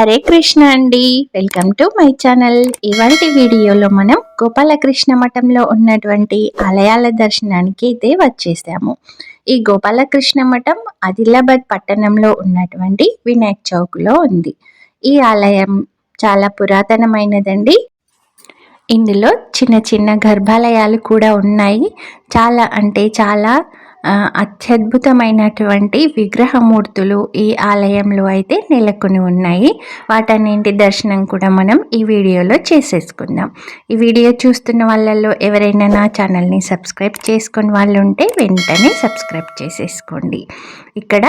హరే కృష్ణ అండి, welcome to my channel. ఇవాల్టి వీడియోలో మనం గోపాలకృష్ణ మఠంలో ఉన్నటువంటి ఆలయాల దర్శనానికి అయితే వచ్చేసాము. ఈ గోపాలకృష్ణ మఠం ఆదిలాబాద్ పట్టణంలో ఉన్నటువంటి వినాయక్ చౌక్లో ఉంది. ఈ ఆలయం చాలా పురాతనమైనదండి. ఇందులో చిన్న చిన్న గర్భాలయాలు కూడా ఉన్నాయి. చాలా అంటే చాలా అత్యద్భుతమైనటువంటి విగ్రహమూర్తులు ఈ ఆలయంలో అయితే నెలకొని ఉన్నాయి. వాటన్నింటి దర్శనం కూడా మనం ఈ వీడియోలో చేసేసుకుందాం. ఈ వీడియో చూస్తున్న వాళ్ళల్లో ఎవరైనా నా ఛానల్ని సబ్స్క్రైబ్ చేసుకుని వాళ్ళు ఉంటే వెంటనే సబ్స్క్రైబ్ చేసేసుకోండి. ఇక్కడ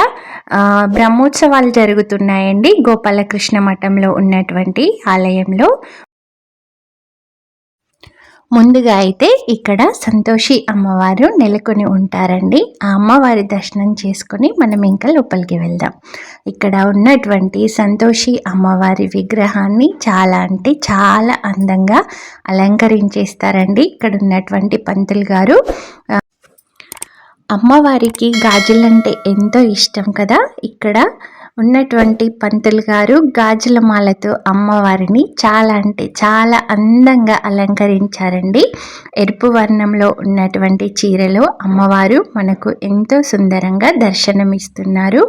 బ్రహ్మోత్సవాలు జరుగుతున్నాయండి గోపాలకృష్ణ మఠంలో ఉన్నటువంటి ఆలయంలో. ముందుగా అయితే ఇక్కడ సంతోషి అమ్మవారు నెలకొని ఉంటారండి. ఆ అమ్మవారి దర్శనం చేసుకొని మనం ఇంకా లోపలికి వెళ్దాం. ఇక్కడ ఉన్నటువంటి సంతోషి అమ్మవారి విగ్రహాన్ని చాలా అంటే చాలా అందంగా అలంకరించేస్తారండి. ఇక్కడ ఉన్నటువంటి పంతులు గారు. అమ్మవారికి గాజులంటే ఎంతో ఇష్టం కదా. ఇక్కడ ఉన్నటువంటి పంతులు గారు గాజుల మాలతో అమ్మవారిని చాలా అంటే చాలా అందంగా అలంకరించారండి. ఎరుపు వర్ణంలో ఉన్నటువంటి చీరలో అమ్మవారు మనకు ఎంతో సుందరంగా దర్శనమిస్తున్నారు.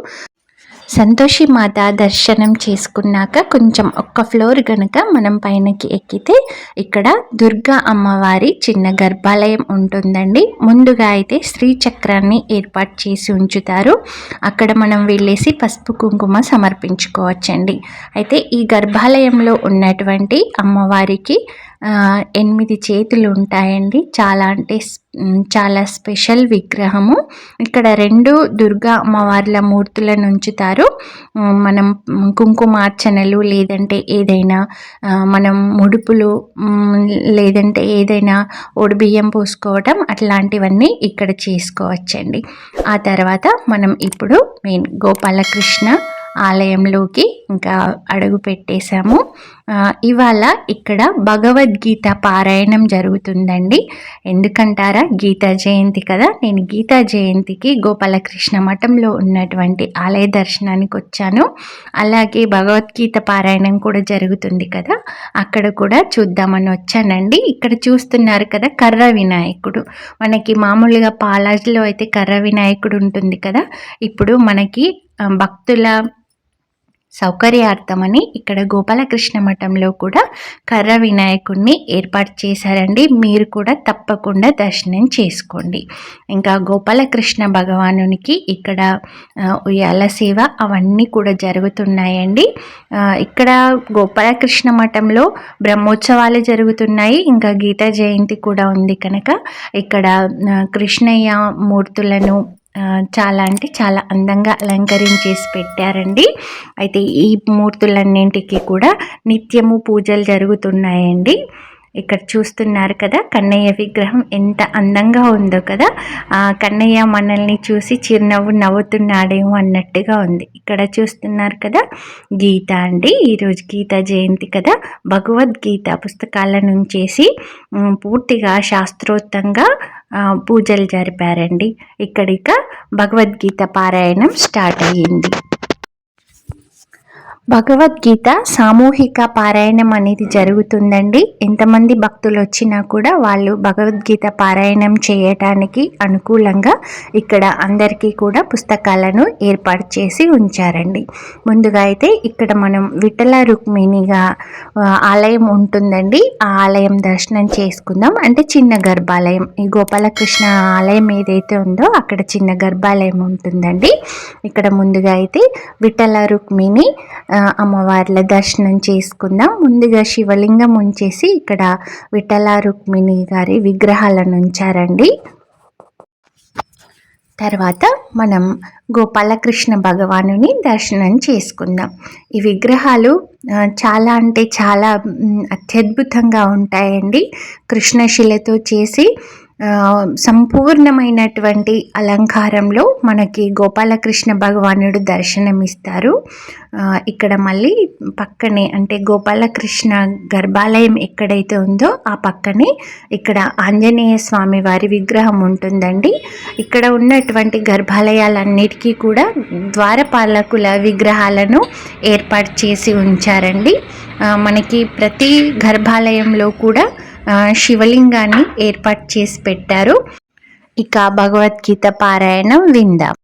సంతోషి మాత దర్శనం చేసుకున్నాక కొంచెం ఒక్క ఫ్లోర్ కనుక మనం పైనకి ఎక్కితే ఇక్కడ దుర్గా అమ్మవారి చిన్న గర్భాలయం ఉంటుందండి. ముందుగా అయితే శ్రీచక్రాన్ని ఏర్పాటు చేసి ఉంచుతారు. అక్కడ మనం వెళ్ళేసి పసుపు కుంకుమ సమర్పించుకోవచ్చండి. అయితే ఈ గర్భాలయంలో ఉన్నటువంటి అమ్మవారికి 8 చేతులు ఉంటాయండి. చాలా అంటే చాలా స్పెషల్ విగ్రహము. ఇక్కడ 2 దుర్గా అమ్మవార్ల మూర్తులను ఉంచుతారు. మనం కుంకుమార్చనలు లేదంటే ఏదైనా మనం ముడుపులు లేదంటే ఏదైనా బియ్యం పోసుకోవటం అట్లాంటివన్నీ ఇక్కడ చేసుకోవచ్చండి. ఆ తర్వాత మనం ఇప్పుడు మెయిన్ గోపాలకృష్ణ ఆలయంలోకి ఇంకా అడుగు పెట్టేశాము. ఇవాళ ఇక్కడ భగవద్గీత పారాయణం జరుగుతుందండి. ఎందుకంటారా, గీతా జయంతి కదా. నేను గీతా జయంతికి గోపాలకృష్ణ మఠంలో ఉన్నటువంటి ఆలయ దర్శనానికి వచ్చాను. అలాగే భగవద్గీత పారాయణం కూడా జరుగుతుంది కదా, అక్కడ కూడా చూద్దామని వచ్చానండి. ఇక్కడ చూస్తున్నారు కదా కర్ర వినాయకుడు. మనకి మామూలుగా పాలాజీలో అయితే కర్ర వినాయకుడు ఉంటుంది కదా. ఇప్పుడు మనకి భక్తుల సౌకర్యార్థమని ఇక్కడ గోపాలకృష్ణ మఠంలో కూడా కర్ర వినాయకుడిని ఏర్పాటు చేశారండి. మీరు కూడా తప్పకుండా దర్శనం చేసుకోండి. ఇంకా గోపాలకృష్ణ భగవానునికి ఇక్కడ ఉయ్యాల సేవ అవన్నీ కూడా జరుగుతున్నాయండి. ఇక్కడ గోపాలకృష్ణ మఠంలో బ్రహ్మోత్సవాలు జరుగుతున్నాయి. ఇంకా గీతా జయంతి కూడా ఉంది కనుక ఇక్కడ కృష్ణయ్య మూర్తులను చాలా అంటే చాలా అందంగా అలంకరించేసి పెట్టారండి. అయితే ఈ మూర్తులన్నింటికి కూడా నిత్యము పూజలు జరుగుతున్నాయండి. ఇక్కడ చూస్తున్నారు కదా కన్నయ్య విగ్రహం ఎంత అందంగా ఉందో కదా. కన్నయ్య మనల్ని చూసి చిరునవ్వు నవ్వుతున్నాడేమో అన్నట్టుగా ఉంది. ఇక్కడ చూస్తున్నారు కదా గీత అండి. ఈరోజు గీతా జయంతి కదా. భగవద్గీత పుస్తకాల నుంచేసి పూర్తిగా శాస్త్రోక్తంగా పూజలు జరిపారండి. ఇక్కడిక భగవద్గీత పారాయణం స్టార్ట్ అయ్యింది. భగవద్గీత సామూహిక పారాయణం అనేది జరుగుతుందండి. ఎంతమంది భక్తులు వచ్చినా కూడా వాళ్ళు భగవద్గీత పారాయణం చేయటానికి అనుకూలంగా ఇక్కడ అందరికీ కూడా పుస్తకాలను ఏర్పాటు చేసి ఉంచారండి. ముందుగా అయితే ఇక్కడ మనం విఠల రుక్మిణిగా ఆలయం ఉంటుందండి. ఆ ఆలయం దర్శనం చేసుకుందాం. అంటే చిన్న గర్భాలయం, ఈ గోపాలకృష్ణ ఆలయం ఏదైతే ఉందో అక్కడ చిన్న గర్భాలయం ఉంటుందండి. ఇక్కడ ముందుగా అయితే విఠల రుక్మిణి అమ్మవార్ల దర్శనం చేసుకుందాం. ముందుగా శివలింగం ఉంచేసి ఇక్కడ విఠల రుక్మిణి గారి విగ్రహాలను ఉంచారండి. తర్వాత మనం గోపాలకృష్ణ భగవానుని దర్శనం చేసుకుందాం. ఈ విగ్రహాలు చాలా అంటే చాలా అత్యద్భుతంగా ఉంటాయండి. కృష్ణశిలతో చేసి సంపూర్ణమైనటువంటి అలంకారంలో మనకి గోపాలకృష్ణ భగవానుడు దర్శనమిస్తారు. ఇక్కడ మళ్ళీ పక్కనే అంటే గోపాలకృష్ణ గర్భాలయం ఎక్కడైతే ఉందో ఆ పక్కనే ఇక్కడ ఆంజనేయ స్వామి వారి విగ్రహం ఉంటుందండి. ఇక్కడ ఉన్నటువంటి గర్భాలయాలన్నిటికీ కూడా ద్వారపాలకుల విగ్రహాలను ఏర్పాటు చేసి ఉంచారండి. మనకి ప్రతి గర్భాలయంలో కూడా శివలింగాన్ని ఏర్పాటు చేసి పెట్టారు. ఇక భగవద్గీత పారాయణం విందాం.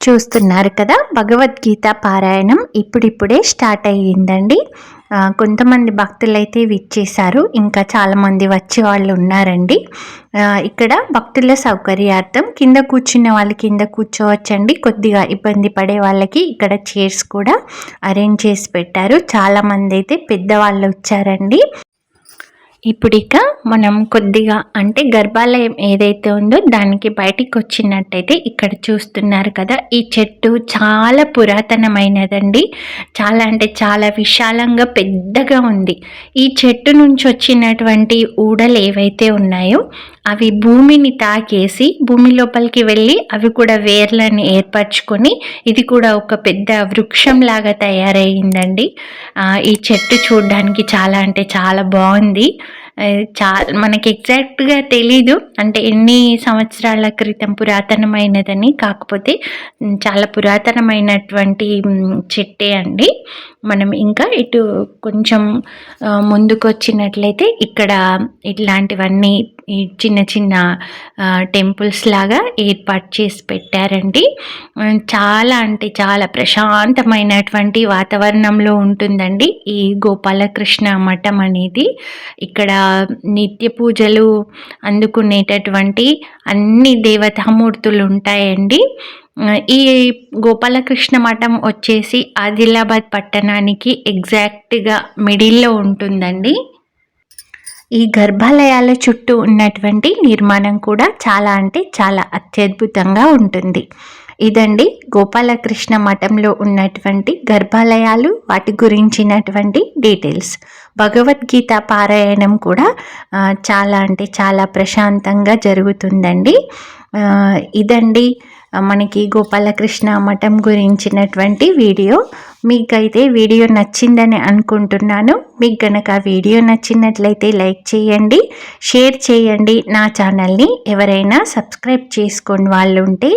చూస్తున్నారు కదా, భగవద్గీత పారాయణం ఇప్పుడిప్పుడే స్టార్ట్ అయ్యిందండి. కొంతమంది భక్తులైతే విచ్చేశారు, ఇంకా చాలామంది వచ్చే వాళ్ళు ఉన్నారండి. ఇక్కడ భక్తుల సౌకర్యార్థం కింద కూర్చున్న వాళ్ళు కింద కూర్చోవచ్చండి. కొద్దిగా ఇబ్బంది పడే వాళ్ళకి ఇక్కడ చైర్స్ కూడా అరేంజ్ చేసి పెట్టారు. చాలామంది అయితే పెద్దవాళ్ళు వచ్చారండి. ఇప్పుడు ఇక మనం కొద్దిగా అంటే గర్భాలయం ఏదైతే ఉందో దానికి బయటికి వచ్చినట్టయితే ఇక్కడ చూస్తున్నారు కదా, ఈ చెట్టు చాలా పురాతనమైనదండి. చాలా అంటే చాలా విశాలంగా పెద్దగా ఉంది. ఈ చెట్టు నుంచి వచ్చినటువంటి ఊడలు ఏవైతే ఉన్నాయో అవి భూమిని తాకేసి భూమి లోపలికి వెళ్ళి అవి కూడా వేర్లను ఏర్పరచుకొని ఇది కూడా ఒక పెద్ద వృక్షంలాగా తయారయ్యిందండి. ఈ చెట్టు చూడడానికి చాలా అంటే చాలా బాగుంది. మనకి ఎగ్జాక్ట్గా తెలీదు అంటే ఎన్ని సంవత్సరాల క్రితం పురాతనమైనదని, కాకపోతే చాలా పురాతనమైనటువంటి చెట్టే అండి. మనం ఇంకా ఇటు కొంచెం ముందుకు వచ్చినట్లయితే ఇక్కడ ఇట్లాంటివన్నీ ఈ చిన్న చిన్న టెంపుల్స్ లాగా ఏర్పాటు చేసి పెట్టారండి. చాలా అంటే చాలా ప్రశాంతమైనటువంటి వాతావరణంలో ఉంటుందండి ఈ గోపాలకృష్ణ మఠం అనేది. ఇక్కడ నిత్య పూజలు అందుకునేటటువంటి అన్ని దేవతామూర్తులు ఉంటాయండి. ఈ గోపాలకృష్ణ మఠం వచ్చేసి ఆదిలాబాద్ పట్టణానికి ఎగ్జాక్ట్గా మిడిల్లో ఉంటుందండి. ఈ గర్భాలయాల చుట్టూ ఉన్నటువంటి నిర్మాణం కూడా చాలా అంటే చాలా అత్యద్భుతంగా ఉంటుంది. ఇదండి గోపాలకృష్ణ మఠంలో ఉన్నటువంటి గర్భాలయాలు, వాటి గురించినటువంటి డీటెయిల్స్. భగవద్గీత పారాయణం కూడా చాలా అంటే చాలా ప్రశాంతంగా జరుగుతుందండి. ఇదండి మనకి గోపాలకృష్ణ మఠం గురించినటువంటి వీడియో. మీకైతే వీడియో నచ్చిందని అనుకుంటున్నాను. మీకు గనక వీడియో నచ్చినట్లయితే లైక్ చేయండి, షేర్ చేయండి. నా ఛానల్ని ఎవరైనా సబ్స్క్రైబ్ చేసుకోని వాళ్ళు ఉంటే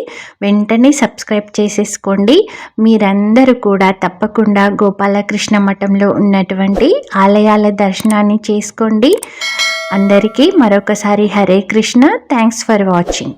వెంటనే సబ్స్క్రైబ్ చేసేసుకోండి. మీరందరూ కూడా తప్పకుండా గోపాలకృష్ణ మఠంలో ఉన్నటువంటి ఆలయాల దర్శనాన్ని చేసుకోండి. అందరికీ మరొకసారి Hare Krishna. Thanks for watching.